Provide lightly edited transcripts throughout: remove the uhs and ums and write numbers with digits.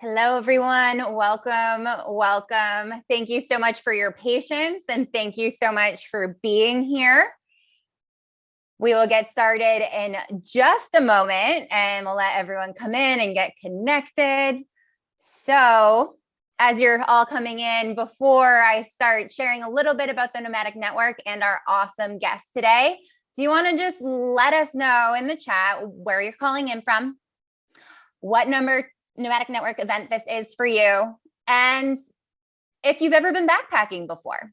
Hello, everyone. Welcome. Thank you so much for your patience and thank you so much for being here. We will get started in just a moment and we'll let everyone come in and get connected. So as you're all coming in, before I start sharing a little bit about the Nomadic Network and our awesome guest today, do you want to just let us know in the chat where you're calling in from, what Nomadic Network event this is for you, and if you've ever been backpacking before.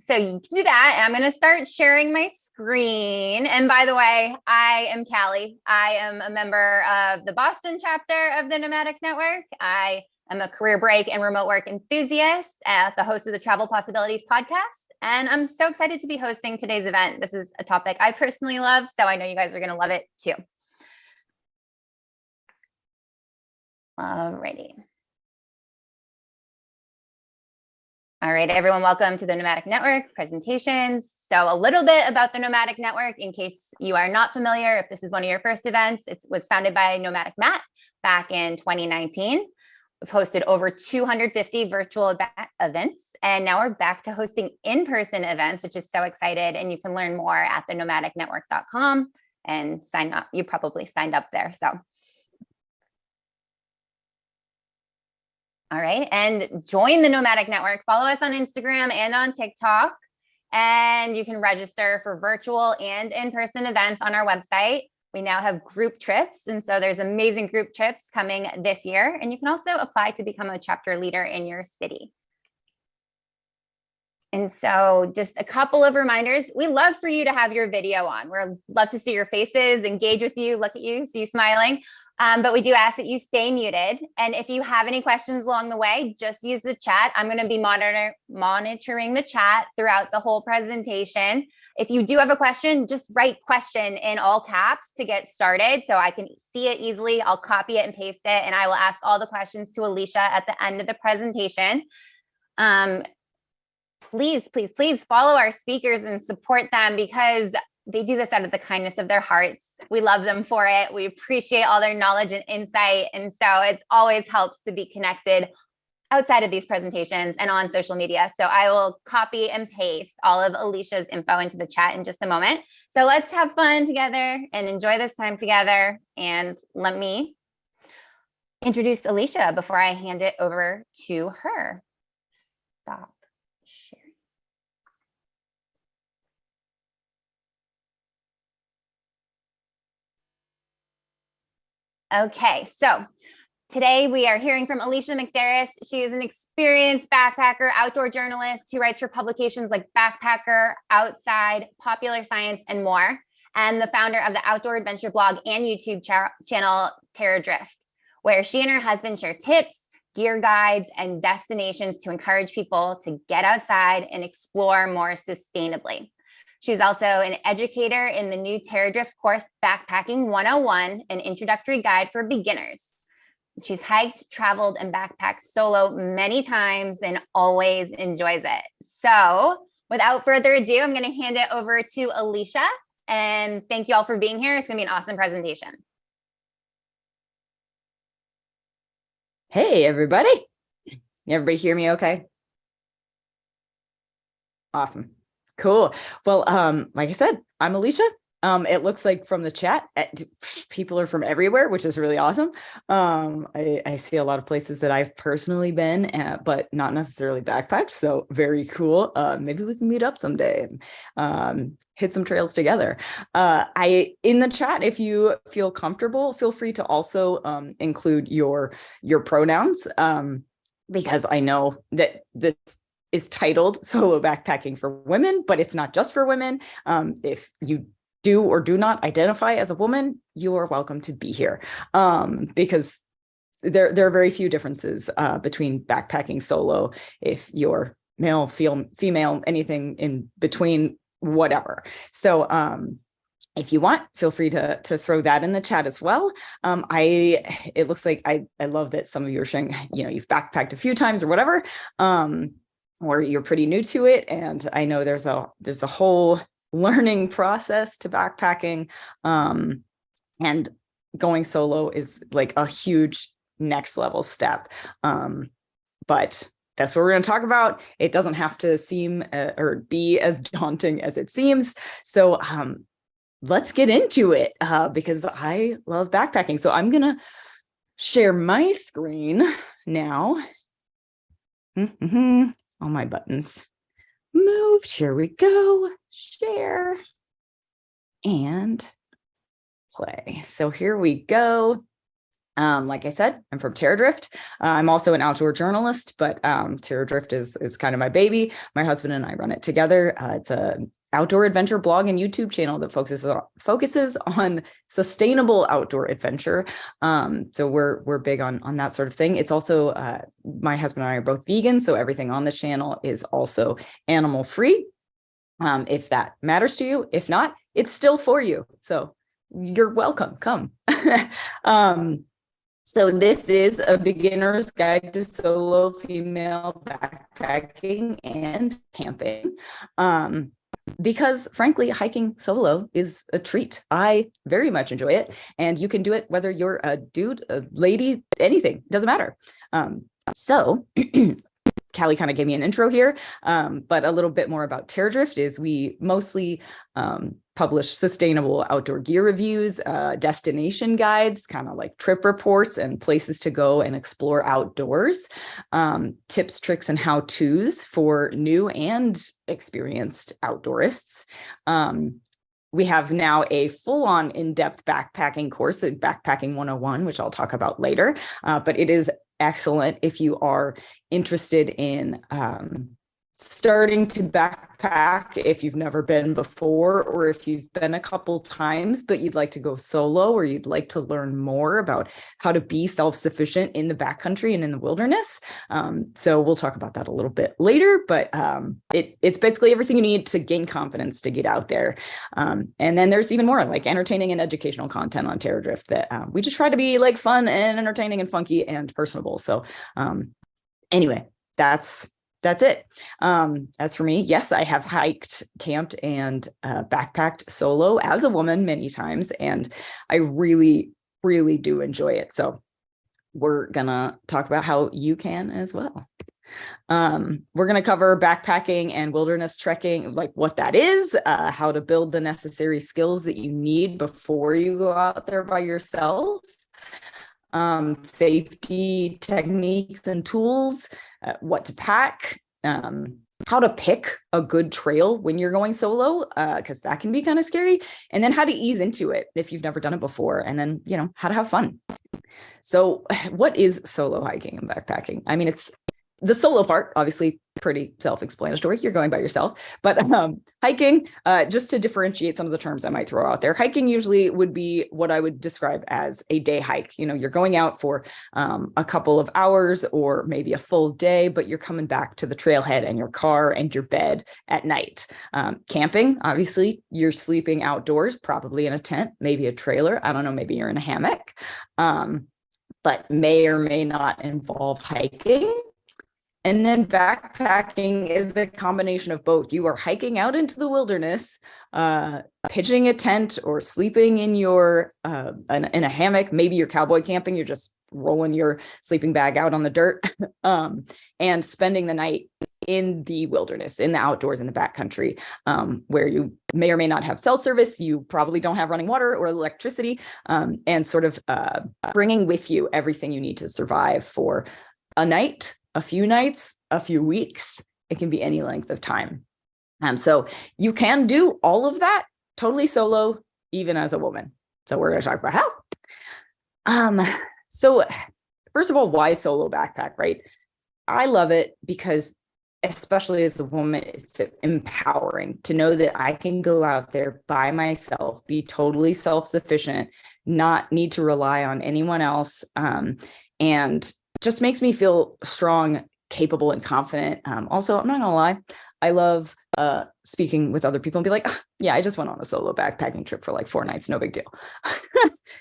So you can do that. And I'm going to start sharing my screen. And by the way, I am Callie. I am a member of the Boston chapter of the Nomadic Network. I am a career break and remote work enthusiast, the host of the Travel Possibilities podcast. And I'm so excited to be hosting today's event. This is a topic I personally love, so I know you guys are going to love it too. Alrighty. All right, everyone, welcome to the Nomadic Network presentations. So a little bit about the Nomadic Network in case you are not familiar, if this is one of your first events. It was founded by Nomadic Matt back in 2019. We've hosted over 250 virtual events, and now we're back to hosting in-person events, which is so excited. And you can learn more at thenomadicnetwork.com and sign up. You probably signed up there, so. All right, and join the Nomadic Network. Follow us on Instagram and on TikTok, and you can register for virtual and in-person events on our website. We now have group trips, and so there's amazing group trips coming this year, and you can also apply to become a chapter leader in your city. And so just a couple of reminders. We love for you to have your video on. We'd love to see your faces, engage with you, look at you, see you smiling. But we do ask that you stay muted. And if you have any questions along the way, just use the chat. I'm going to be monitoring the chat throughout the whole presentation. If you do have a question, just write question in all caps to get started so I can see it easily. I'll copy it and paste it, and I will ask all the questions to Alisha at the end of the presentation. Please follow our speakers and support them because they do this out of the kindness of their hearts. We love them for it. We appreciate all their knowledge and insight. And so it always helps to be connected outside of these presentations and on social media. So I will copy and paste all of Alisha's info into the chat in just a moment. So let's have fun together and enjoy this time together. And let me introduce Alisha before I hand it over to her. Stop sharing. Okay, so today we are hearing from Alisha McDarris. She is an experienced backpacker, outdoor journalist who writes for publications like Backpacker, Outside, Popular Science, and more, and the founder of the outdoor adventure blog and YouTube channel Terra Drift, where she and her husband share tips, gear guides, and destinations to encourage people to get outside and explore more sustainably. She's also an educator in the new Terra Drift course, Backpacking 101, an introductory guide for beginners. She's hiked, traveled, and backpacked solo many times and always enjoys it. So without further ado, I'm going to hand it over to Alisha. And thank you all for being here. It's going to be an awesome presentation. Hey, everybody. Everybody hear me okay? Awesome. Cool. Well, like I said, I'm Alisha. It looks like from the chat, people are from everywhere, which is really awesome. I see a lot of places that I've personally been at, but not necessarily backpacked. So very cool. Maybe we can meet up someday and hit some trails together. In the chat, if you feel comfortable, feel free to also include your pronouns, because I know that this is titled Solo Backpacking for Women, but it's not just for women. If you do or do not identify as a woman, you are welcome to be here, because there are very few differences between backpacking solo. If you're male, female, anything in between, whatever. So if you want, feel free to throw that in the chat as well. It looks like I love that some of you are sharing, you've backpacked a few times or whatever, or you're pretty new to it. And I know there's a whole learning process to backpacking, and going solo is like a huge next level step. But that's what we're going to talk about. It doesn't have to seem or be as daunting as it seems. So let's get into it because I love backpacking. So I'm going to share my screen now. All my buttons moved. Here we go. Share and play. So here we go. Like I said, I'm from Terra Drift. I'm also an outdoor journalist, but Terra Drift is kind of my baby. My husband and I run it together. It's a outdoor adventure blog and YouTube channel that focuses on sustainable outdoor adventure. So we're big on that sort of thing. It's also my husband and I are both vegan, so everything on the channel is also animal free. If that matters to you, if not, it's still for you. So you're welcome. Come. So this is a beginner's guide to solo female backpacking and camping. Because frankly, hiking solo is a treat. I very much enjoy it. And you can do it whether you're a dude, a lady, anything, doesn't matter. So Callie kind of gave me an intro here, but a little bit more about Terra Drift is we mostly publish sustainable outdoor gear reviews, destination guides, kind of like trip reports and places to go and explore outdoors, tips, tricks, and how-tos for new and experienced outdoorists. We have now a full-on in-depth backpacking course, Backpacking 101, which I'll talk about later, but it is excellent if you are interested in starting to backpack if you've never been before, or if you've been a couple times but you'd like to go solo, or you'd like to learn more about how to be self-sufficient in the backcountry and in the wilderness. So we'll talk about that a little bit later, but it's basically everything you need to gain confidence to get out there. And then there's even more like entertaining and educational content on Terra Drift that we just try to be like fun and entertaining and funky and personable. So anyway, that's it. As for me, yes, I have hiked, camped, and backpacked solo as a woman many times, and I really, really do enjoy it. So we're gonna talk about how you can as well. We're gonna cover backpacking and wilderness trekking, like what that is, how to build the necessary skills that you need before you go out there by yourself, safety techniques and tools, what to pack, how to pick a good trail when you're going solo, because that can be kind of scary, and then how to ease into it if you've never done it before, and then, you know, how to have fun. So what is solo hiking and backpacking? I mean, it's the solo part, obviously pretty self-explanatory. You're going by yourself, but hiking, just to differentiate some of the terms I might throw out there, hiking usually would be what I would describe as a day hike. You know, you're going out for a couple of hours or maybe a full day, but you're coming back to the trailhead and your car and your bed at night. Camping, obviously, you're sleeping outdoors, probably in a tent, maybe a trailer. I don't know, maybe you're in a hammock, but may or may not involve hiking. And then backpacking is the combination of both. You are hiking out into the wilderness, pitching a tent or sleeping in your in a hammock. Maybe you're cowboy camping. You're just rolling your sleeping bag out on the dirt, and spending the night in the wilderness, in the outdoors, in the backcountry, where you may or may not have cell service. You probably don't have running water or electricity, and sort of bringing with you everything you need to survive for a night, a few nights, a few weeks. It can be any length of time. So you can do all of that totally solo, even as a woman. So we're going to talk about how. So first of all, why solo backpack, right? I love it because, especially as a woman, it's empowering to know that I can go out there by myself, be totally self-sufficient, not need to rely on anyone else, and just makes me feel strong, capable, and confident. Also, I'm not gonna lie, I love speaking with other people and be like, oh, yeah, I just went on a solo backpacking trip for like 4 nights, no big deal.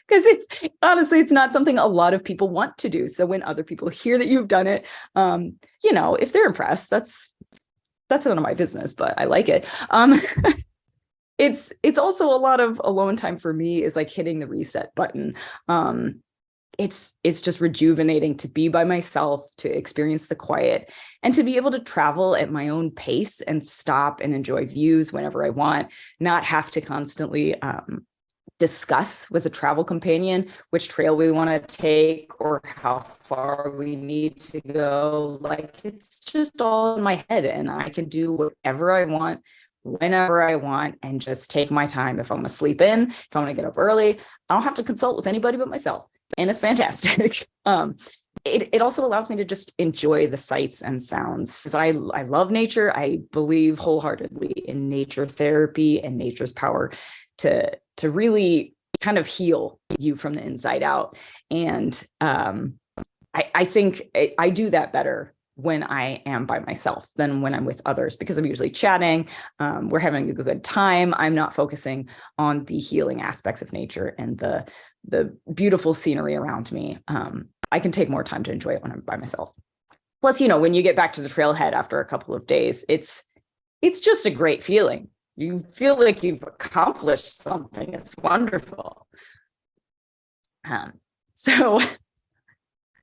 Because it's not something a lot of people want to do. So when other people hear that you've done it, you know, if they're impressed, that's none of my business, but I like it. It's also a lot of alone time for me, is like hitting the reset button. it's just rejuvenating to be by myself, to experience the quiet, and to be able to travel at my own pace and stop and enjoy views whenever I want, not have to constantly discuss with a travel companion which trail we want to take or how far we need to go. Like, it's just all in my head, and I can do whatever I want, whenever I want, and just take my time. If I'm going to sleep in, if I'm going to get up early, I don't have to consult with anybody but myself. And it's fantastic. It also allows me to just enjoy the sights and sounds. So I love nature. I believe wholeheartedly in nature therapy and nature's power to really kind of heal you from the inside out. And I think I do that better when I am by myself than when I'm with others, because I'm usually chatting. We're having a good time. I'm not focusing on the healing aspects of nature and the beautiful scenery around me. I can take more time to enjoy it when I'm by myself. Plus, when you get back to the trailhead after a couple of days, it's just a great feeling. You feel like you've accomplished something. It's wonderful. So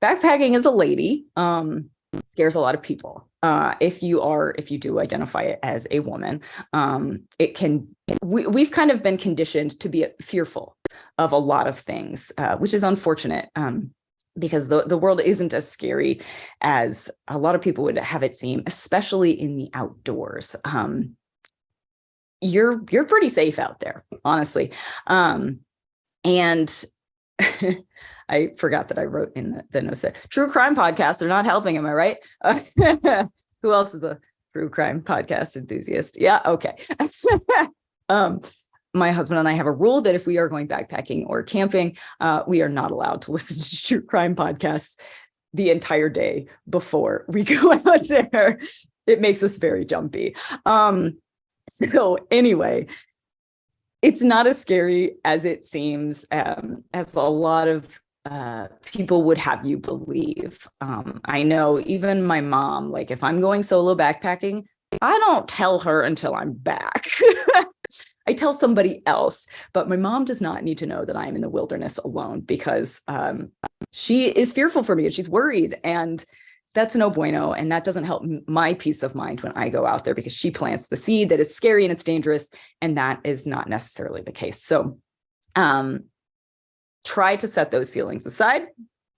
backpacking as a lady scares a lot of people. If you do identify it as a woman, we've kind of been conditioned to be fearful of a lot of things, which is unfortunate. Because the world isn't as scary as a lot of people would have it seem, especially in the outdoors. You're pretty safe out there, honestly. And I forgot that I wrote in the notes there, true crime podcasts are not helping. Am I right? Who else is a true crime podcast enthusiast? Yeah. Okay. My husband and I have a rule that if we are going backpacking or camping, we are not allowed to listen to true crime podcasts the entire day before we go out there. It makes us very jumpy. So anyway, it's not as scary as it seems, as a lot of people would have you believe. I know even my mom, like if I'm going solo backpacking, I don't tell her until I'm back. I tell somebody else, but my mom does not need to know that I'm in the wilderness alone, because she is fearful for me and she's worried, and that's no bueno. And that doesn't help my peace of mind when I go out there, because she plants the seed that it's scary and it's dangerous, and that is not necessarily the case. So try to set those feelings aside,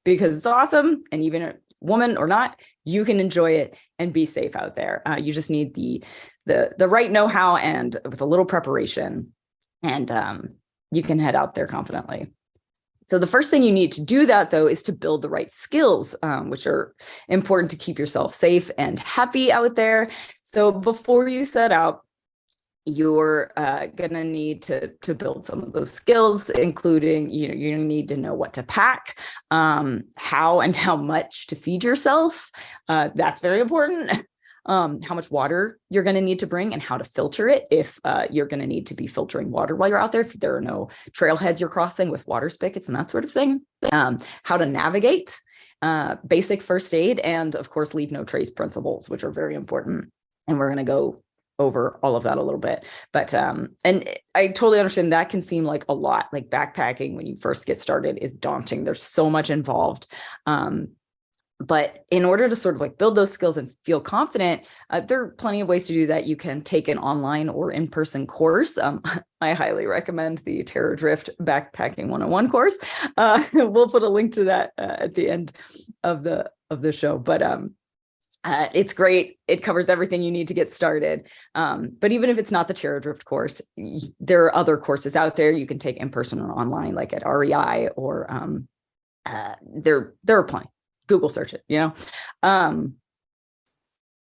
because it's awesome. And even a woman or not, you can enjoy it and be safe out there. You just need the right know-how, and with a little preparation, and you can head out there confidently. So the first thing you need to do that, though, is to build the right skills, which are important to keep yourself safe and happy out there. So before you set out, you're going to need to build some of those skills, including, you need to know what to pack, how and how much to feed yourself. That's very important. How much water you're going to need to bring, and how to filter it if you're going to need to be filtering water while you're out there, if there are no trailheads you're crossing with water spigots and that sort of thing. How to navigate, basic first aid, and of course, leave no trace principles, which are very important. And we're going to go over all of that a little bit. But and I totally understand that can seem like a lot. Like backpacking when you first get started is daunting. There's so much involved. But in order to sort of like build those skills and feel confident, there are plenty of ways to do that. You can take an online or in-person course. I highly recommend the Terror Drift Backpacking 101 course. We'll put a link to that at the end of the show. But it's great. It covers everything you need to get started. But even if it's not the Terror Drift course, there are other courses out there you can take in person or online, like at REI, or there are plenty. Google search it,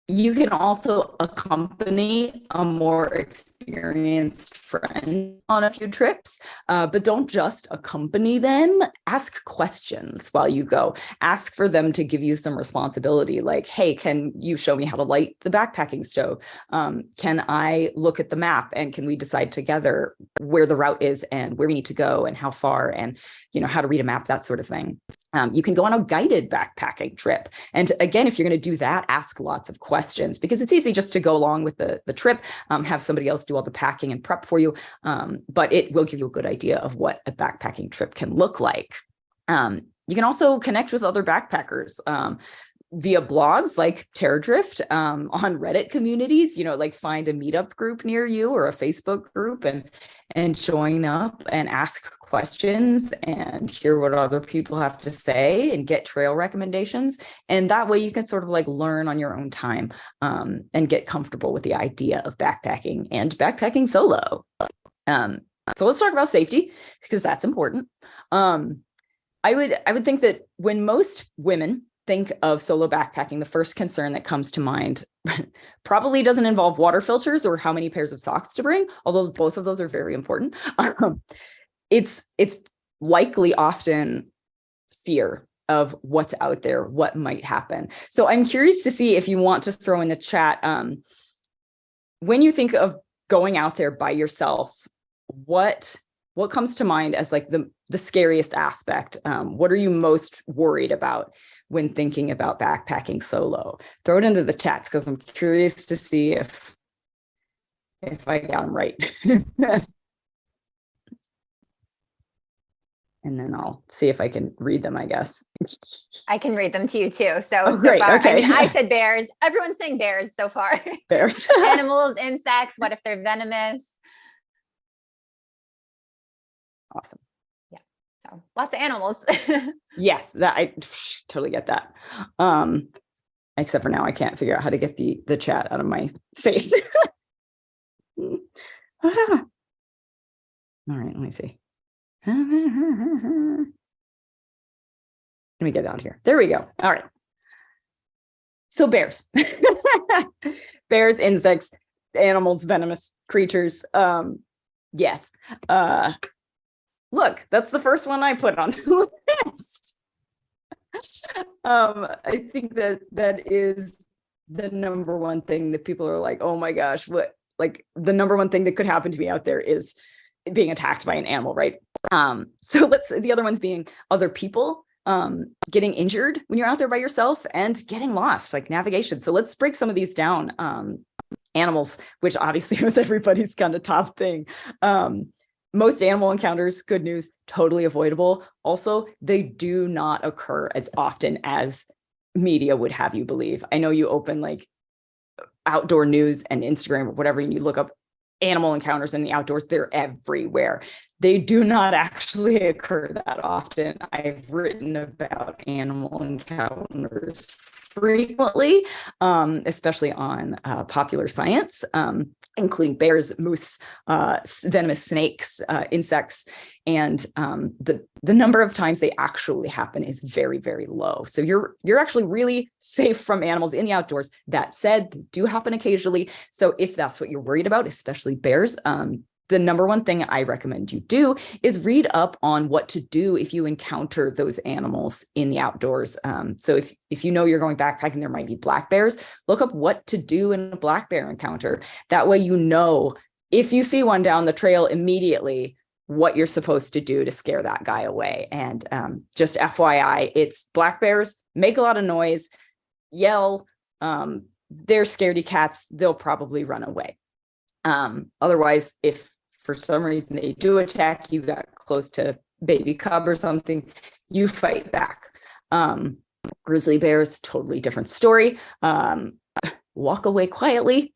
you can also accompany a more experienced friend on a few trips, but don't just accompany them. Ask questions while you go. Ask for them to give you some responsibility, like, hey, can you show me how to light the backpacking stove? Can I look at the map, and can we decide together where the route is and where we need to go and how far, and how to read a map, that sort of thing. You can go on a guided backpacking trip. And again, if you're going to do that, ask lots of questions, because it's easy just to go along with the trip, have somebody else do all the packing and prep for you. But it will give you a good idea of what a backpacking trip can look like. You can also connect with other backpackers via blogs like Terra Drift, on Reddit communities, like find a meetup group near you or a Facebook group and join up and ask questions and hear what other people have to say and get trail recommendations. And that way you can sort of like learn on your own time, and get comfortable with the idea of backpacking and backpacking solo. So let's talk about safety, because that's important. I would think that when most women think of solo backpacking, the first concern that comes to mind probably doesn't involve water filters or how many pairs of socks to bring, although both of those are very important. It's likely often fear of what's out there, what might happen. So I'm curious to see if you want to throw in the chat, when you think of going out there by yourself, what comes to mind as like the scariest aspect? What are you most worried about when thinking about backpacking solo? Throw it into the chats, because I'm curious to see if I got them right. And then I'll see if I can read them, I guess. I can read them to you too. So, great. So far, Okay. I said bears. Everyone's saying bears so far. Bears. Animals, insects. What if they're venomous? Awesome. Yeah. So lots of animals. Yes, that I totally get that. Except for now, I can't figure out how to get the chat out of my face. All right, let me see. Let me get out of here. There we go. All right. So bears, bears, insects, animals, venomous creatures. Yes. Look, that's the first one I put on the list. I think that is the number one thing that people are like, oh my gosh, what, like the number one thing that could happen to me out there is being attacked by an animal, right? So the other ones being other people, getting injured when you're out there by yourself, and getting lost, like navigation. So let's break some of these down. Animals, which obviously was everybody's kind of top thing. Most animal encounters, good news, totally avoidable. Also, they do not occur as often as media would have you believe. I know you open like outdoor news and Instagram or whatever, and you look up animal encounters in the outdoors, they're everywhere. They do not actually occur that often. I've written about animal encounters frequently, especially on Popular Science, including bears, moose, venomous snakes, insects, and the number of times they actually happen is very, very low. So you're actually really safe from animals in the outdoors. That said, they do happen occasionally. So if that's what you're worried about, especially bears, the number one thing I recommend you do is read up on what to do if you encounter those animals in the outdoors. So if you know you're going backpacking, there might be black bears, look up what to do in a black bear encounter. That way, you know, if you see one down the trail immediately, what you're supposed to do to scare that guy away. And just FYI, it's black bears, make a lot of noise, yell, they're scaredy cats, they'll probably run away. Otherwise, if for some reason they do attack, you got close to baby cub or something, you fight back. Grizzly bears, totally different story. Walk away quietly.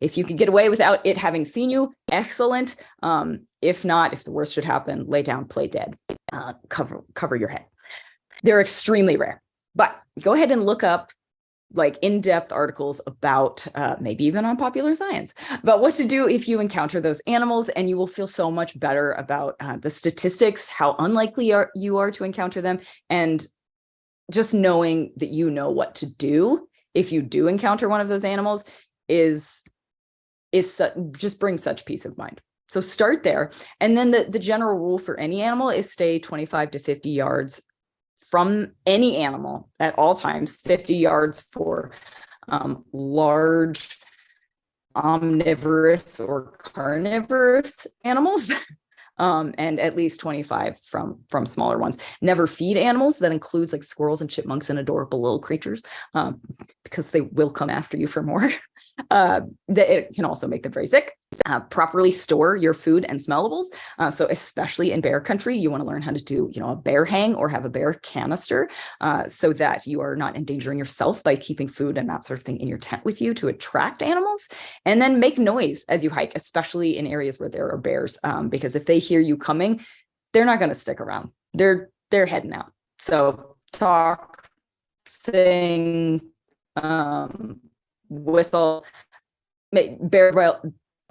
If you can get away without it having seen you, excellent. If not, if the worst should happen, lay down, play dead, cover your head. They're extremely rare, but go ahead and look up like in-depth articles about, maybe even on Popular Science, about what to do if you encounter those animals, and you will feel so much better about the statistics, how unlikely you are to encounter them, and just knowing that you know what to do if you do encounter one of those animals just brings such peace of mind. So start there. And then the general rule for any animal is stay 25 to 50 yards from any animal at all times, 50 yards for large omnivorous or carnivorous animals. and at least 25 from smaller ones. Never feed animals. That includes like squirrels and chipmunks and adorable little creatures, because they will come after you for more. It can also make them very sick. Properly store your food and smellables. So especially in bear country, you want to learn how to do, a bear hang or have a bear canister, so that you are not endangering yourself by keeping food and that sort of thing in your tent with you to attract animals. And then make noise as you hike, especially in areas where there are bears, because if they hear you coming, they're not going to stick around. They're heading out. So talk, sing, whistle.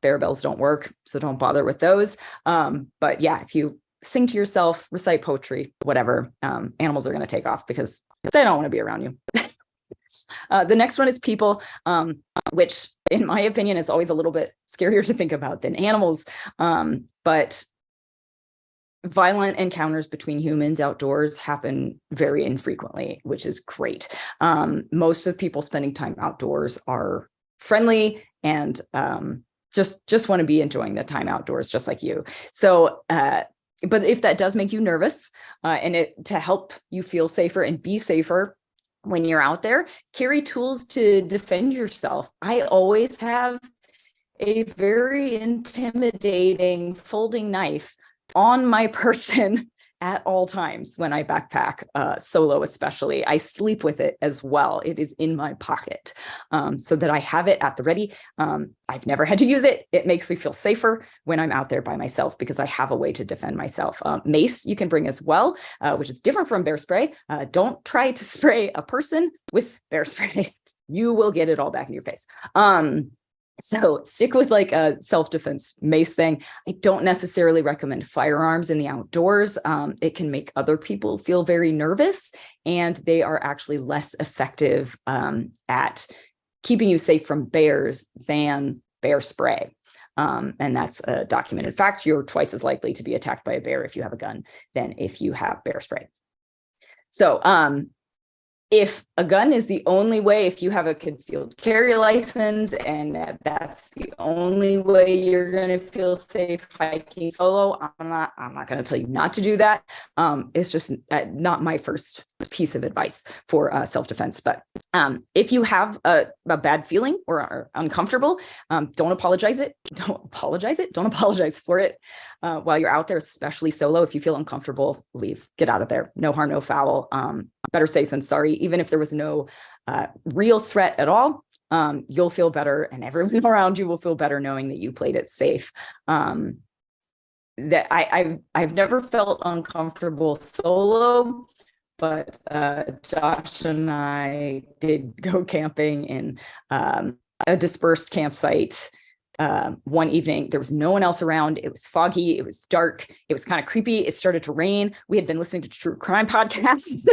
Bear bells don't work, so don't bother with those. But yeah, if you sing to yourself, recite poetry, whatever, animals are going to take off because they don't want to be around you. The next one is people, which in my opinion is always a little bit scarier to think about than animals. But violent encounters between humans outdoors happen very infrequently, which is great. Most of the people spending time outdoors are friendly and just want to be enjoying the time outdoors, just like you. So, but if that does make you nervous, and to help you feel safer and be safer when you're out there, carry tools to defend yourself. I always have a very intimidating folding knife on my person at all times when I backpack, solo especially. I sleep with it as well. It is in my pocket, so that I have it at the ready. I've never had to use it. It makes me feel safer when I'm out there by myself because I have a way to defend myself. Mace you can bring as well, which is different from bear spray. Don't try to spray a person with bear spray. You will get it all back in your face. So stick with like a self-defense mace thing. I don't necessarily recommend firearms in the outdoors. It can make other people feel very nervous, and they are actually less effective at keeping you safe from bears than bear spray. And that's a documented fact. You're twice as likely to be attacked by a bear if you have a gun than if you have bear spray. So, if a gun is the only way, if you have a concealed carry license and that's the only way you're going to feel safe hiking solo, I'm not going to tell you not to do that. It's just not my first piece of advice for self-defense. But if you have a bad feeling or are uncomfortable, don't apologize it. Don't apologize for it while you're out there, especially solo. If you feel uncomfortable, leave, get out of there. No harm, no foul. Better safe than sorry. Even if there was no real threat at all, you'll feel better, and everyone around you will feel better knowing that you played it safe. That I've never felt uncomfortable solo, but Josh and I did go camping in a dispersed campsite. One evening, there was no one else around. It was foggy. It was dark. It was kind of creepy. It started to rain. We had been listening to true crime podcasts,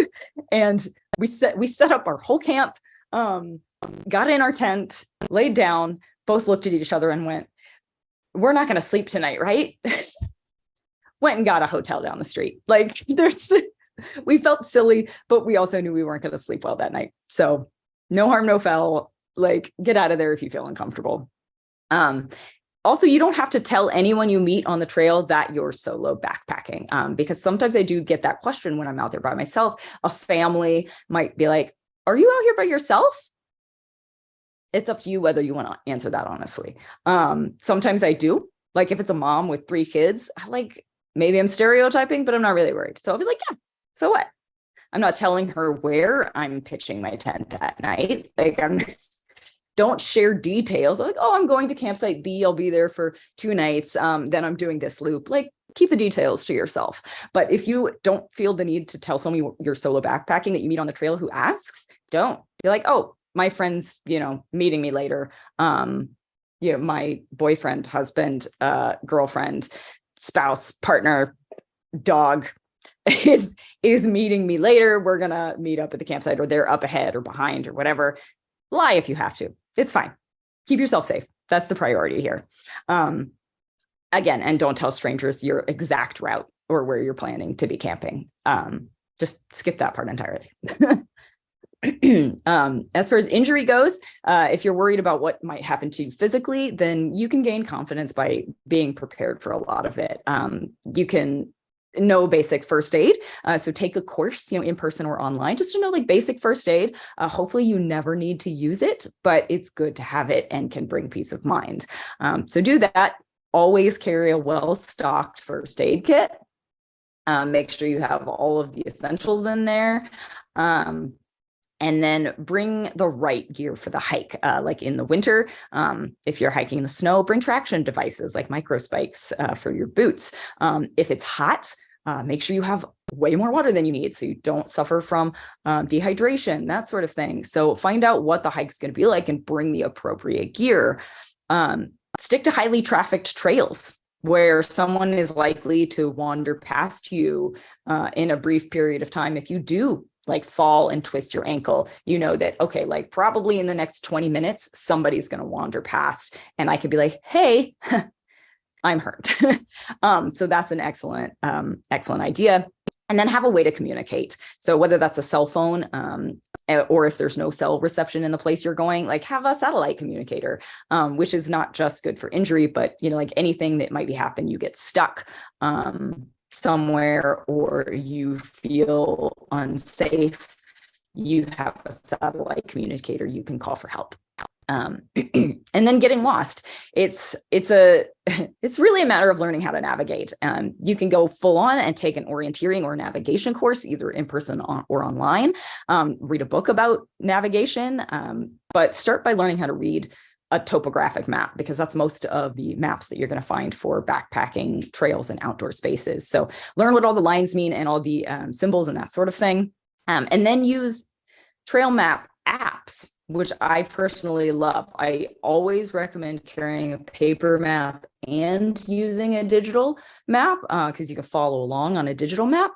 and we set up our whole camp, got in our tent, laid down, both looked at each other and went, "We're not going to sleep tonight, right?" Went and got a hotel down the street. Like we felt silly, but we also knew we weren't going to sleep well that night. So no harm, no foul. Like, get out of there if you feel uncomfortable. Also, you don't have to tell anyone you meet on the trail that you're solo backpacking, because sometimes I do get that question when I'm out there by myself. A family might be like, "Are you out here by yourself?" It's up to you whether you want to answer that honestly. Sometimes I do. Like if it's a mom with 3 kids, maybe I'm stereotyping, but I'm not really worried. So I'll be like, yeah, so what? I'm not telling her where I'm pitching my tent that night. Don't share details. Like, "Oh, I'm going to campsite B. I'll be there for 2 nights. Then I'm doing this loop." Like, keep the details to yourself. But if you don't feel the need to tell someone you're solo backpacking that you meet on the trail who asks, don't. Be like, "Oh, my friend's, meeting me later. My boyfriend, husband, girlfriend, spouse, partner, dog is meeting me later. We're gonna meet up at the campsite, or they're up ahead or behind or whatever." Lie if you have to. It's fine. Keep yourself safe. That's the priority here. Again, and don't tell strangers your exact route or where you're planning to be camping. Just skip that part entirely. As far as injury goes, if you're worried about what might happen to you physically, then you can gain confidence by being prepared for a lot of it. You can know basic first aid. So take a course, in person or online, just to know like basic first aid. Hopefully you never need to use it, but it's good to have it and can bring peace of mind. So do that. Always carry a well-stocked first aid kit. Make sure you have all of the essentials in there. And then bring the right gear for the hike. Like in the winter, if you're hiking in the snow, bring traction devices like micro spikes for your boots. If it's hot, make sure you have way more water than you need so you don't suffer from dehydration, that sort of thing. So find out what the hike's going to be like and bring the appropriate gear. Stick to highly trafficked trails where someone is likely to wander past you in a brief period of time. If you do like fall and twist your ankle, you know that, okay, like probably in the next 20 minutes, somebody's going to wander past and I could be like, hey, I'm hurt. So that's an excellent idea. And then have a way to communicate. So whether that's a cell phone, or if there's no cell reception in the place you're going, like have a satellite communicator, which is not just good for injury, but like anything that might be happening, you get stuck somewhere or you feel unsafe, you have a satellite communicator you can call for help. And then getting lost. It's really a matter of learning how to navigate. You can go full on and take an orienteering or navigation course, either in person or online. Read a book about navigation, but start by learning how to read a topographic map, because that's most of the maps that you're going to find for backpacking trails and outdoor spaces. So learn what all the lines mean and all the symbols and that sort of thing. And then use trail map apps, which I personally love. I always recommend carrying a paper map and using a digital map because you can follow along on a digital map.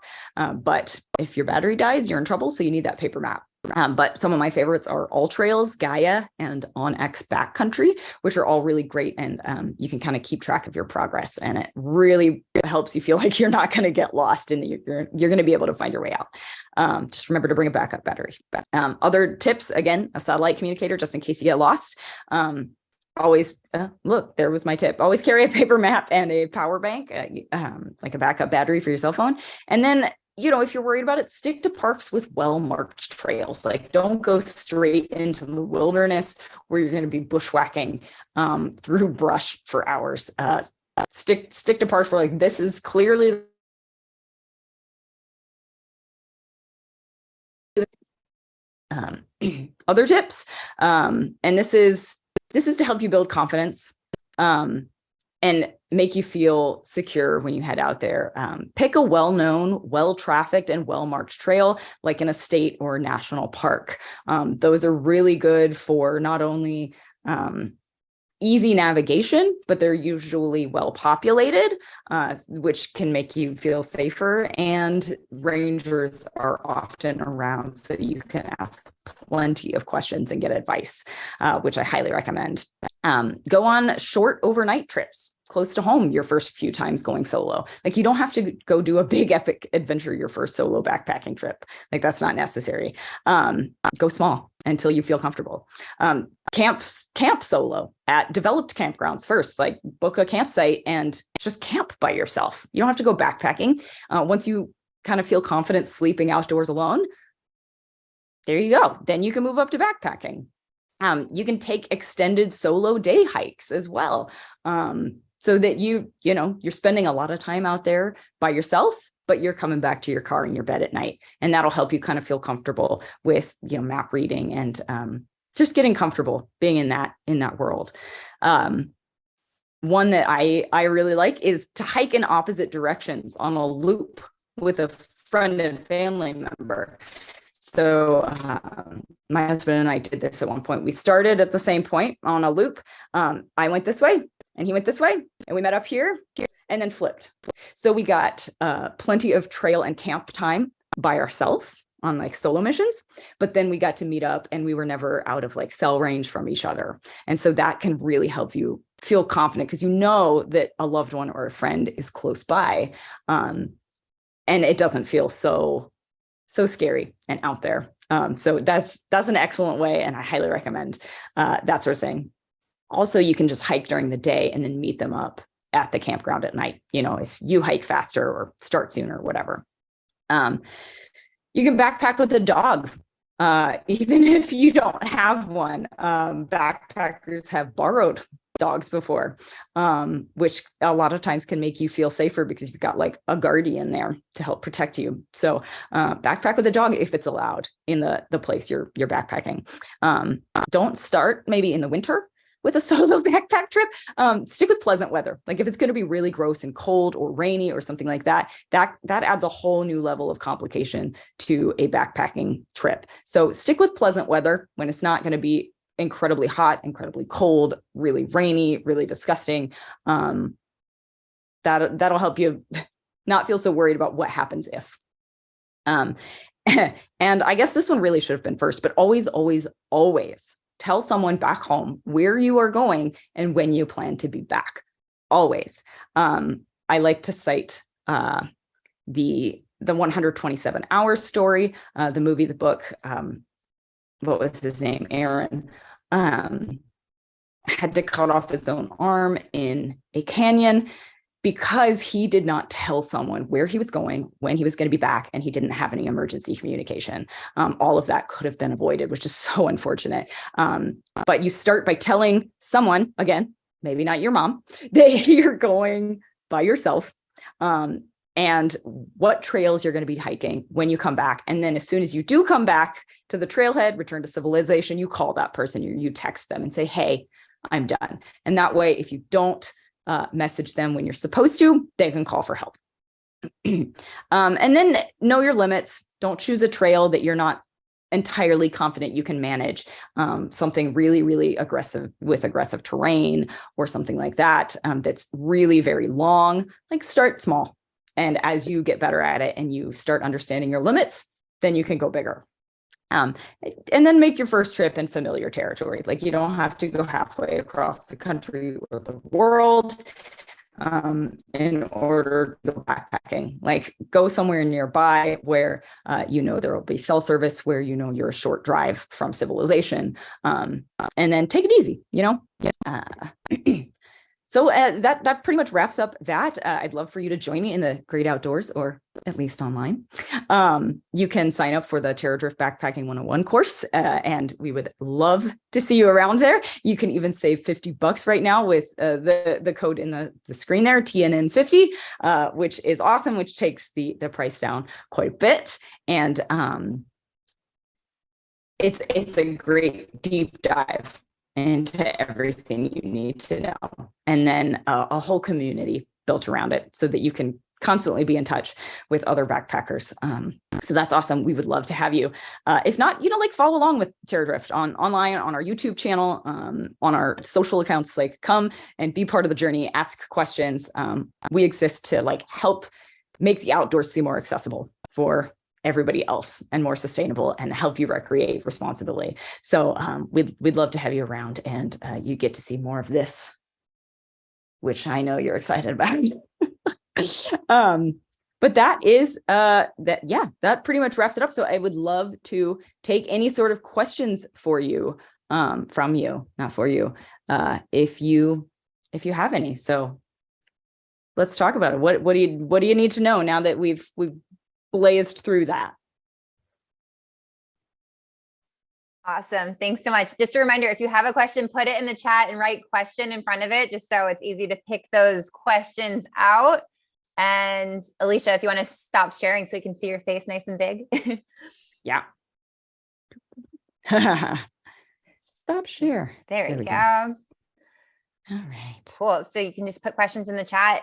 But if your battery dies, you're in trouble. So you need that paper map. But some of my favorites are All Trails, Gaia, and OnX Backcountry, which are all really great. And you can kind of keep track of your progress. And it really helps you feel like you're not going to get lost and you're going to be able to find your way out. Just remember to bring a backup battery. Other tips, again, a satellite communicator, just in case you get lost. Always, look, there was my tip. Always carry a paper map and a power bank, like a backup battery for your cell phone. And then if you're worried about it, stick to parks with well-marked trails. Like don't go straight into the wilderness where you're going to be bushwhacking through brush for hours. Stick to parks where like this is clearly other tips. And this is to help you build confidence. And make you feel secure when you head out there. Pick a well-known, well-trafficked, and well-marked trail, like in a state or national park. Those are really good for not only easy navigation, but they're usually well-populated, which can make you feel safer. And rangers are often around, so you can ask plenty of questions and get advice, which I highly recommend. Go on short overnight trips close to home your first few times going solo. Like you don't have to go do a big epic adventure your first solo backpacking trip. Like that's not necessary. Go small until you feel comfortable. Camp solo at developed campgrounds first. Like book a campsite and just camp by yourself. You don't have to go backpacking. Once you kind of feel confident sleeping outdoors alone, there you go. Then you can move up to backpacking. You can take extended solo day hikes as well. So that you're spending a lot of time out there by yourself, but you're coming back to your car and your bed at night. And that'll help you kind of feel comfortable with, map reading and just getting comfortable being in that world. One that I really like is to hike in opposite directions on a loop with a friend and family member. So my husband and I did this at one point. We started at the same point on a loop. I went this way and he went this way and we met up here and then flipped. So we got plenty of trail and camp time by ourselves on like solo missions, but then we got to meet up and we were never out of like cell range from each other. And so that can really help you feel confident because you know that a loved one or a friend is close by. And it doesn't feel so so scary and out there. So that's an excellent way, and I highly recommend that sort of thing. Also, you can just hike during the day and then meet them up at the campground at night, if you hike faster or start sooner or whatever. You can backpack with a dog, even if you don't have one. Backpackers have borrowed dogs before, which a lot of times can make you feel safer because you've got like a guardian there to help protect you. So backpack with a dog if it's allowed in the place you're backpacking. Don't start maybe in the winter with a solo backpack trip. Stick with pleasant weather. Like if it's going to be really gross and cold or rainy or something like that, that adds a whole new level of complication to a backpacking trip. So stick with pleasant weather when it's not going to be incredibly hot, incredibly cold, really rainy, really disgusting. That'll help you not feel so worried about what happens if. And I guess this one really should have been first, but always, always, always tell someone back home where you are going and when you plan to be back. Always. I like to cite the 127 Hours story, the movie, the book. What was his name? Aaron had to cut off his own arm in a canyon because he did not tell someone where he was going, when he was going to be back, and he didn't have any emergency communication. All of that could have been avoided, which is so unfortunate. But you start by telling someone, again, maybe not your mom, that you're going by yourself, and what trails you're going to be hiking when you come back. And then as soon as you do come back to the trailhead, return to civilization, you call that person, you text them and say, hey, I'm done. And that way, if you don't message them when you're supposed to, they can call for help. And then know your limits. Don't choose a trail that you're not entirely confident you can manage. Something really, really aggressive with aggressive terrain or something like that, that's really very long. Like start small. And as you get better at it and you start understanding your limits, then you can go bigger. And then make your first trip in familiar territory. Like you don't have to go halfway across the country or the world in order to go backpacking. Like go somewhere nearby where there will be cell service, where you're a short drive from civilization, and then take it easy. So that pretty much wraps up that. I'd love for you to join me in the great outdoors, or at least online. You can sign up for the Terra Drift Backpacking 101 course, and we would love to see you around there. You can even save $50 right now with the code in the screen there, TNN50, which is awesome, which takes the price down quite a bit. And it's a great deep dive into everything you need to know, and then a whole community built around it so that you can constantly be in touch with other backpackers. So that's awesome. We would love to have you. If not, follow along with Terra Drift online, on our YouTube channel, on our social accounts. Like come and be part of the journey, ask questions. We exist to help make the outdoors seem more accessible for everybody else and more sustainable, and help you recreate responsibly. So we'd love to have you around, and you get to see more of this, which I know you're excited about. But that is that pretty much wraps it up. So I would love to take any sort of questions for you, from you, not for you, if you have any. So let's talk about it. What do you need to know now that we've blazed through that? Awesome. Thanks so much. Just a reminder, if you have a question, put it in the chat and write question in front of it, just so it's easy to pick those questions out. And Alisha, if you want to stop sharing so we can see your face nice and big. Yeah. Stop share. There we go. All right. Cool. So you can just put questions in the chat.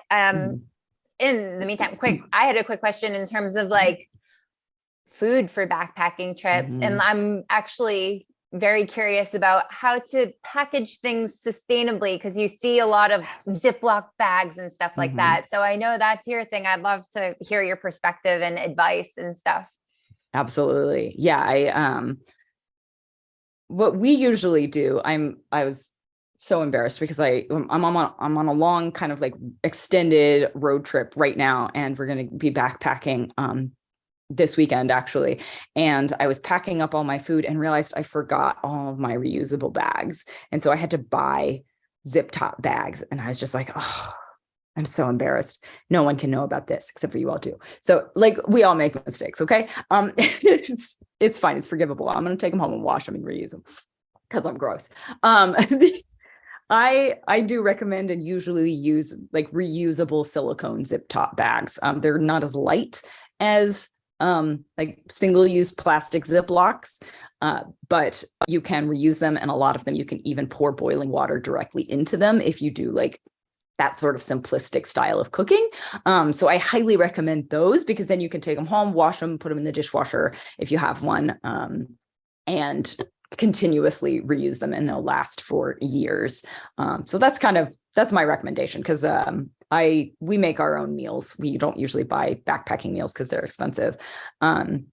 In the meantime, I had a quick question in terms of food for backpacking trips. And I'm actually very curious about how to package things sustainably, because you see a lot of Ziploc bags and stuff like that. So I know that's your thing. I'd love to hear your perspective and advice and stuff. Absolutely. Yeah. What we usually do, I was so embarrassed because I'm on a long kind of extended road trip right now, and we're going to be backpacking this weekend actually, and I was packing up all my food and realized I forgot all of my reusable bags, and so I had to buy zip top bags, and I was just like, oh, I'm so embarrassed. No one can know about this except for you all too. So like, we all make mistakes. Okay. It's fine. It's forgivable. I'm going to take them home and wash them and reuse them because I'm gross. I do recommend and usually use like reusable silicone zip top bags. They're not as light as like single-use plastic Ziplocs, but you can reuse them, and a lot of them you can even pour boiling water directly into them if you do like that sort of simplistic style of cooking. So I highly recommend those, because then you can take them home, wash them, put them in the dishwasher if you have one, and continuously reuse them, and they'll last for years. So that's my recommendation, because we make our own meals. We don't usually buy backpacking meals because they're expensive. And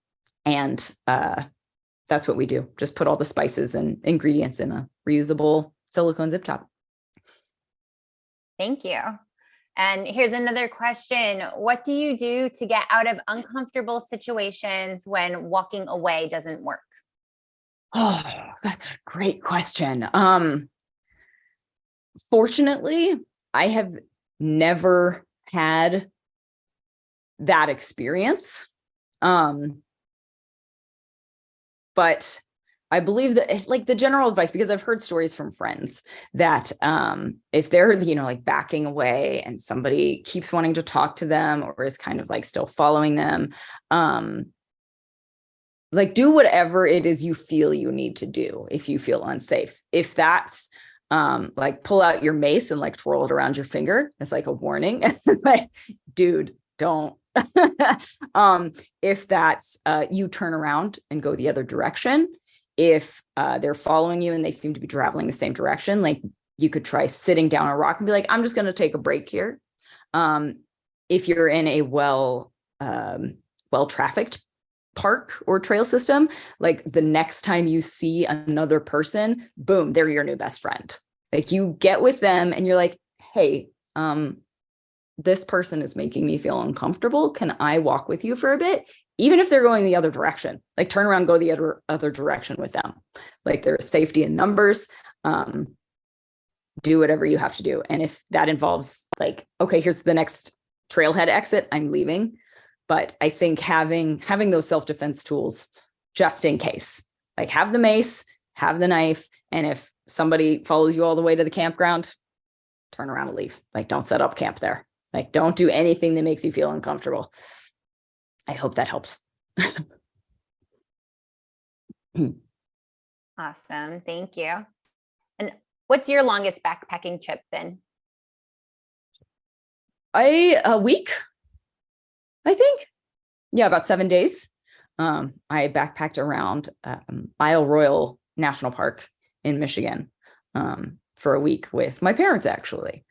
that's what we do. Just put all the spices and ingredients in a reusable silicone zip top. Thank you. And here's another question. What do you do to get out of uncomfortable situations when walking away doesn't work? Oh, that's a great question. Fortunately, I have never had that experience. But I believe that like the general advice, because I've heard stories from friends that if they're, like backing away and somebody keeps wanting to talk to them or is kind of like still following them, like do whatever it is you feel you need to do if you feel unsafe. If that's like pull out your mace and like twirl it around your finger, it's like a warning. Like, dude, don't. If that's you turn around and go the other direction. If they're following you and they seem to be traveling the same direction, like you could try sitting down a rock and be like, I'm just going to take a break here. If you're in a well-trafficked park or trail system, like the next time you see another person, boom, they're your new best friend. Like you get with them and you're like, hey, this person is making me feel uncomfortable. Can I walk with you for a bit? Even if they're going the other direction, like turn around, go the other direction with them. Like there's safety in numbers. Do whatever you have to do. And if that involves like, okay, here's the next trailhead exit, I'm leaving. But I think having those self-defense tools just in case, like have the mace, have the knife. And if somebody follows you all the way to the campground, turn around and leave. Like don't set up camp there. Like don't do anything that makes you feel uncomfortable. I hope that helps. Awesome. Thank you. And what's your longest backpacking trip been? A week, I think. Yeah, about 7 days. I backpacked around Isle Royale National Park in Michigan for a week with my parents, actually,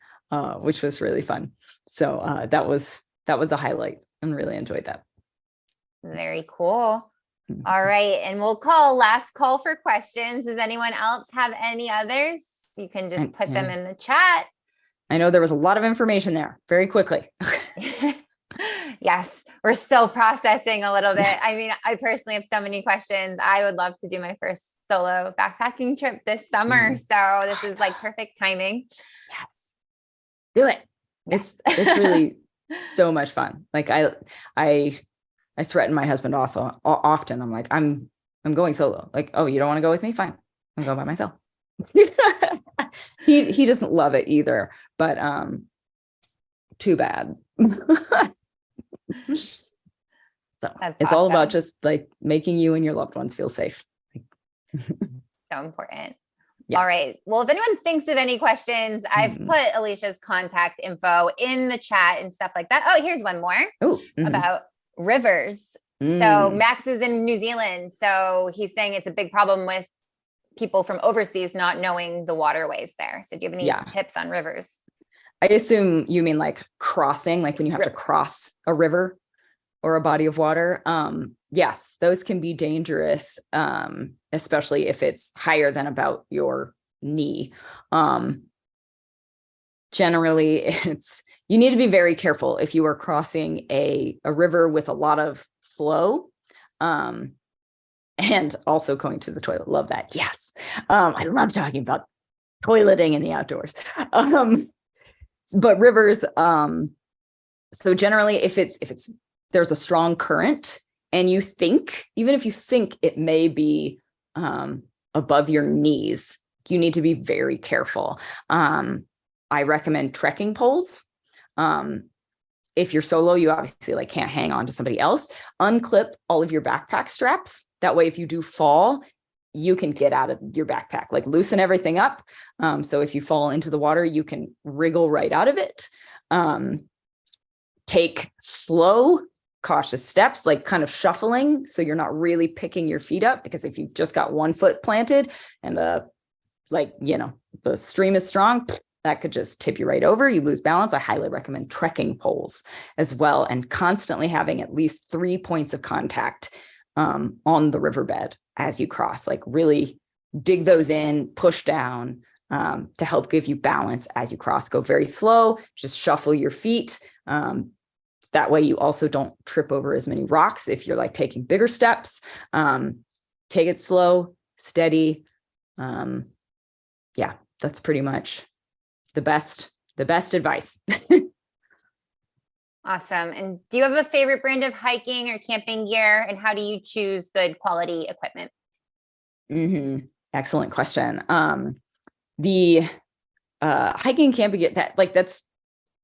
which was really fun. So that was a highlight and really enjoyed that. Very cool. All right. And we'll call last call for questions. Does anyone else have any others? You can just put them in the chat. I know there was a lot of information there very quickly. Yes, we're still processing a little bit. I mean, I personally have so many questions. I would love to do my first solo backpacking trip this summer. So this is like perfect timing. Yes. Do it. Yes. It's really so much fun. Like I threaten my husband also often. I'm like, I'm going solo. Like, oh, you don't want to go with me? Fine. I'll go by myself. He doesn't love it either, but too bad. So That's it's awesome. all about just like making you and your loved ones feel safe. So important. Yes. All right. Well, if anyone thinks of any questions, I've put Alisha's contact info in the chat and stuff like that. Oh, here's one more about rivers. So Max is in New Zealand. So he's saying it's a big problem with people from overseas not knowing the waterways there. So do you have any tips on rivers? I assume you mean like crossing, like when you have to cross a river or a body of water. Yes, those can be dangerous, especially if it's higher than about your knee. Generally, you need to be very careful if you are crossing a river with a lot of slow. And also going to the toilet. Love that. Yes. I love talking about toileting in the outdoors. But rivers, so generally if there's a strong current and even if you think it may be above your knees, you need to be very careful. I recommend trekking poles. If you're solo, you obviously like can't hang on to somebody else. Unclip all of your backpack straps. That way, if you do fall, you can get out of your backpack, like loosen everything up. So if you fall into the water, you can wriggle right out of it. Take slow, cautious steps, like kind of shuffling. So you're not really picking your feet up, because if you've just got one foot planted and the stream is strong, that could just tip you right over. You lose balance. I highly recommend trekking poles as well, and constantly having at least 3 points of contact on the riverbed as you cross. Like really dig those in, push down to help give you balance as you cross. Go very slow, just shuffle your feet. That way you also don't trip over as many rocks if you're like taking bigger steps. Take it slow, steady. Yeah, that's pretty much the best advice. Awesome. And do you have a favorite brand of hiking or camping gear, and how do you choose good quality equipment? Excellent question. The hiking and camping gear,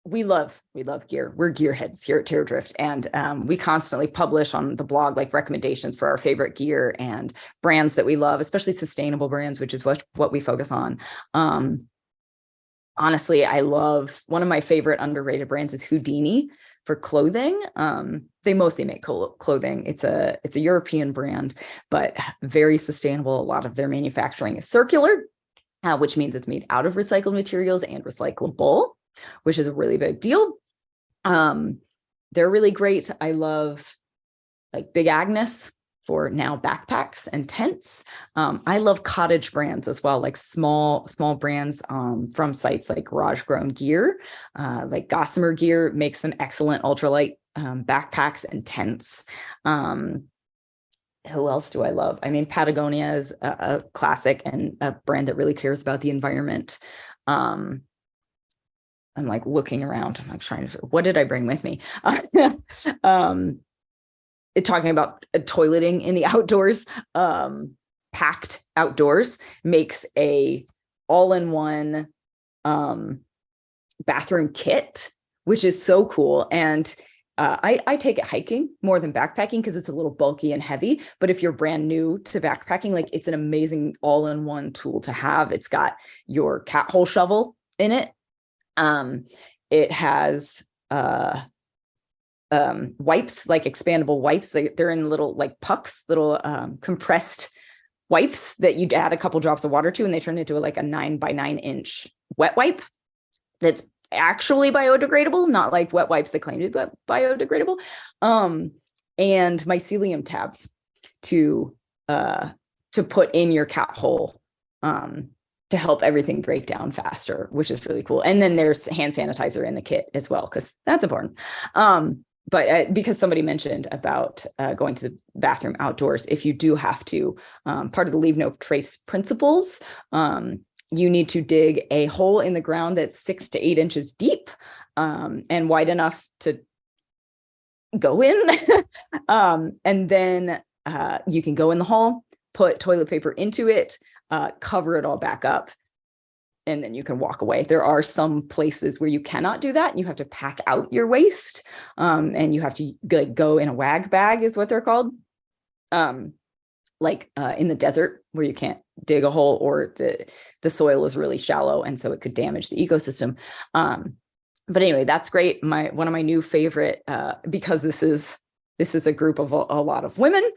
we love gear. We're gearheads here at Terra Drift, and we constantly publish on the blog like recommendations for our favorite gear and brands that we love, especially sustainable brands, which is what we focus on. Honestly, I love, one of my favorite underrated brands is Houdini for clothing. They mostly make clothing. It's a European brand, but very sustainable. A lot of their manufacturing is circular, which means it's made out of recycled materials and recyclable, which is a really big deal. They're really great. I love like Big Agnes for now backpacks and tents. I love cottage brands as well, like small brands from sites like Garage Grown Gear, like Gossamer Gear makes some excellent ultralight backpacks and tents. Who else do I love? I mean, Patagonia is a classic and a brand that really cares about the environment. I'm like looking around. I'm like trying to, what did I bring with me? Talking about toileting in the outdoors, packed outdoors makes a all-in-one bathroom kit, which is so cool. And I take it hiking more than backpacking because it's a little bulky and heavy. But if you're brand new to backpacking, like it's an amazing all-in-one tool to have. It's got your cat hole shovel in it. It has wipes, like expandable wipes. They're in little like pucks, little compressed wipes that you'd add a couple drops of water to, and they turn into like a 9 by 9 inch wet wipe that's actually biodegradable, not like wet wipes that claim to be biodegradable. And mycelium tabs to put in your cat hole to help everything break down faster, which is really cool. And then there's hand sanitizer in the kit as well, because that's important. But because somebody mentioned about going to the bathroom outdoors, if you do have to, part of the leave no trace principles, you need to dig a hole in the ground that's 6 to 8 inches deep and wide enough to go in. And then you can go in the hole, put toilet paper into it, cover it all back up, and then you can walk away. There are some places where you cannot do that. You have to pack out your waste, and you have to go in a wag bag is what they're called. In the desert where you can't dig a hole, or the soil is really shallow, and so it could damage the ecosystem. But anyway, that's great. One of my new favorite, because this is a group of a lot of women.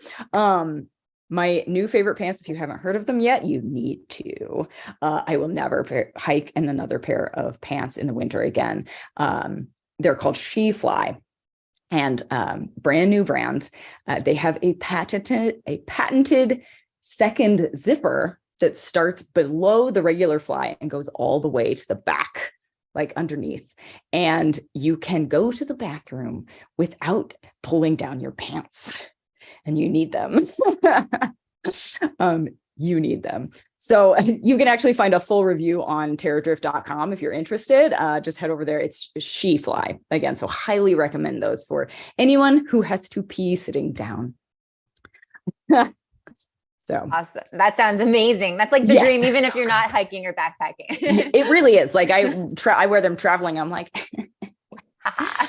My new favorite pants, if you haven't heard of them yet, you need to. I will never hike in another pair of pants in the winter again. They're called She Fly, and brand new brand. They have a patented second zipper that starts below the regular fly and goes all the way to the back like underneath, and you can go to the bathroom without pulling down your pants, and you need them. You need them. So you can actually find a full review on terradrift.com if you're interested. Just head over there. It's She Fly again. So highly recommend those for anyone who has to pee sitting down. So awesome. That sounds amazing. That's like the yes, dream, even if you're not hiking or backpacking. It really is. Like I wear them traveling. I'm like,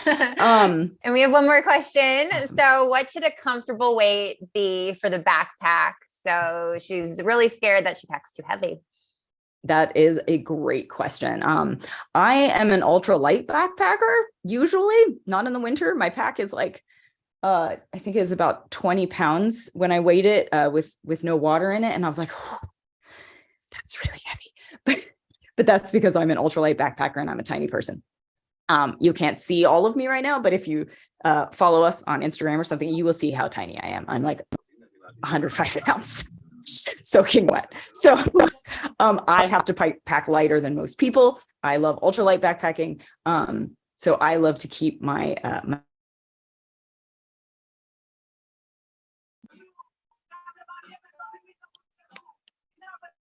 and we have one more question. Awesome. So what should a comfortable weight be for the backpack? So she's really scared that she packs too heavy. That is a great question. I am an ultra light backpacker, usually not in the winter. My pack is like, I think it's about 20 pounds when I weighed it with no water in it. And I was like, that's really heavy. But that's because I'm an ultralight backpacker and I'm a tiny person. You can't see all of me right now, but if you follow us on Instagram or something, you will see how tiny I am. I'm like 105 pounds, soaking wet. So I have to pack lighter than most people. I love ultralight backpacking. So I love to keep my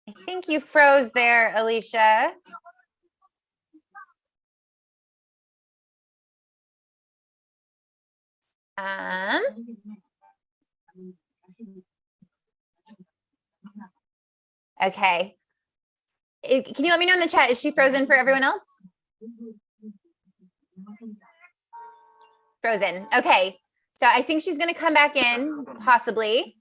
I think you froze there, Alisha. Okay. Can you let me know in the chat? Is she frozen for everyone else? Frozen. Okay. So I think she's going to come back in, possibly.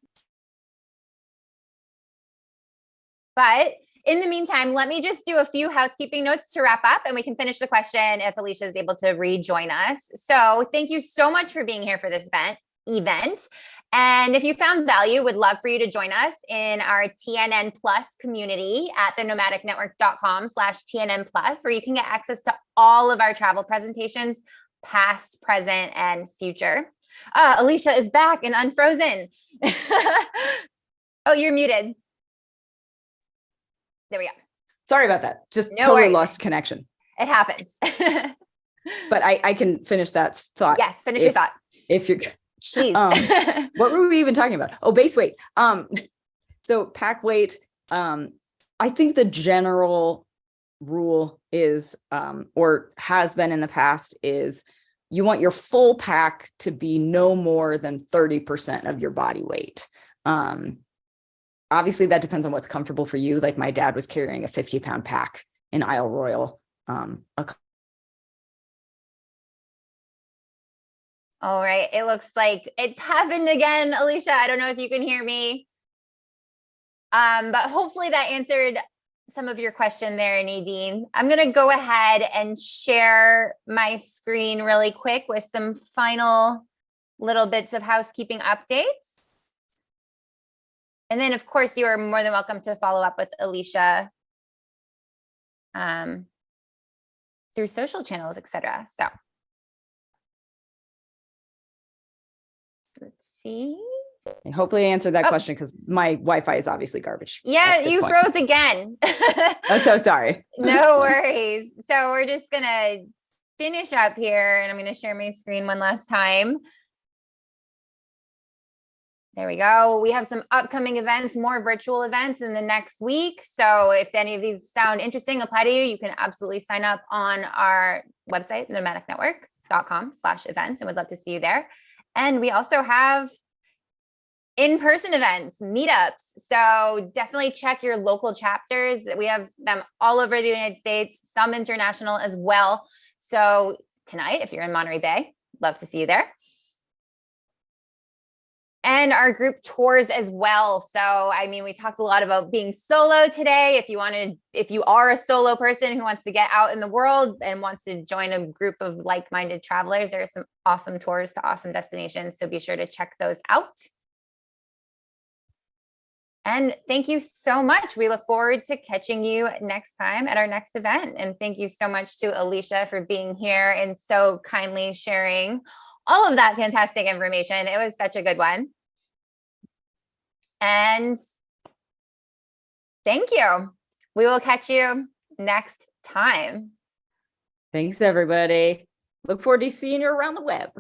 But in the meantime, let me just do a few housekeeping notes to wrap up, and we can finish the question if Alisha is able to rejoin us. So thank you so much for being here for this event. And if you found value, would love for you to join us in our TNN Plus community at the nomadicnetwork.com/TNN Plus, where you can get access to all of our travel presentations, past, present, and future. Alisha is back and unfrozen. Oh, you're muted. There we go. Sorry about that. Just totally lost connection. It happens. But I can finish that thought. Yes, finish your thought. If you're please. What were we even talking about? Oh, base weight. So pack weight. I think the general rule is, or has been in the past, is you want your full pack to be no more than 30% of your body weight. Obviously, that depends on what's comfortable for you. Like my dad was carrying a 50-pound pack in Isle Royal. All right. It looks like it's happened again, Alisha. I don't know if you can hear me. But hopefully that answered some of your question there, Nadine. I'm going to go ahead and share my screen really quick with some final little bits of housekeeping updates. And then, of course, you are more than welcome to follow up with Alisha through social channels, etc. So let's see. Hopefully I answered that question, because my Wi-Fi is obviously garbage. Yeah, you froze again. I'm so sorry. No worries. So we're just going to finish up here, and I'm going to share my screen one last time. There we go. We have some upcoming events, more virtual events in the next week. So if any of these sound interesting, apply to you, you can absolutely sign up on our website, nomadicnetwork.com/events, and we'd love to see you there. And we also have in-person events, meetups. So definitely check your local chapters. We have them all over the United States, some international as well. So tonight, if you're in Monterey Bay, love to see you there. And our group tours as well. So, I mean, we talked a lot about being solo today. If you are a solo person who wants to get out in the world and wants to join a group of like-minded travelers, there are some awesome tours to awesome destinations. So be sure to check those out. And thank you so much. We look forward to catching you next time at our next event. And thank you so much to Alisha for being here and so kindly sharing all of that fantastic information. It was such a good one. And thank you. We will catch you next time. Thanks, everybody. Look forward to seeing you around the web.